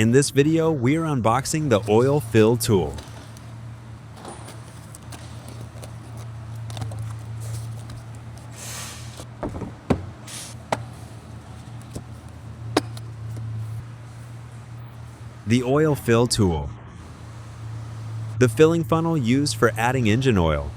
In this video, we are unboxing the oil fill tool. The oil fill tool. The filling funnel used for adding engine oil.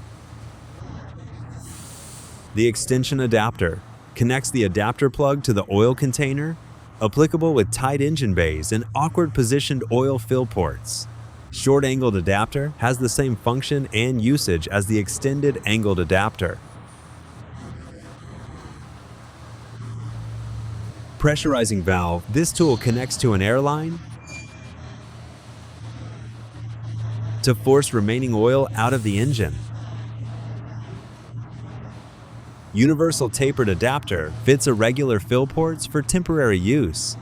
The extension adapter connects the adapter plug to the oil container, applicable with tight engine bays and awkward positioned oil fill ports. Short-angled adapter has the same function and usage as the extended angled adapter. Pressurizing valve. This tool connects to an airline to force remaining oil out of the engine. Universal tapered adapter fits irregular fill ports for temporary use.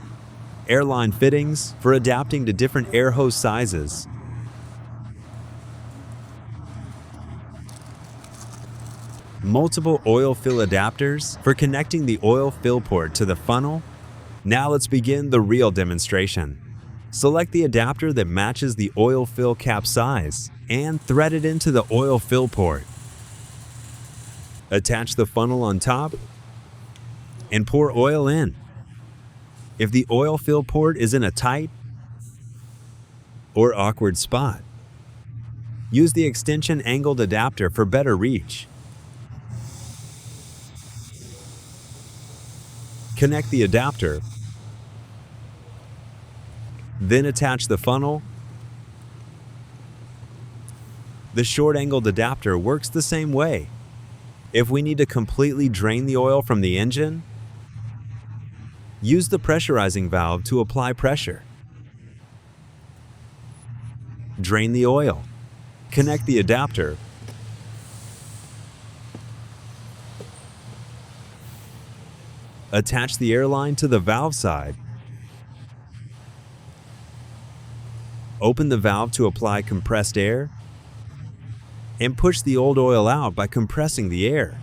Airline fittings for adapting to different air hose sizes. Multiple oil fill adapters for connecting the oil fill port to the funnel. Now let's begin the real demonstration. Select the adapter that matches the oil fill cap size and thread it into the oil fill port. Attach the funnel on top and pour oil in. If the oil fill port is in a tight or awkward spot, use the extension angled adapter for better reach. Connect the adapter, then attach the funnel. The short-angled adapter works the same way. If we need to completely drain the oil from the engine, use the pressurizing valve to apply pressure. Drain the oil. Connect the adapter. Attach the airline to the valve side. Open the valve to apply compressed air and push the old oil out by compressing the air.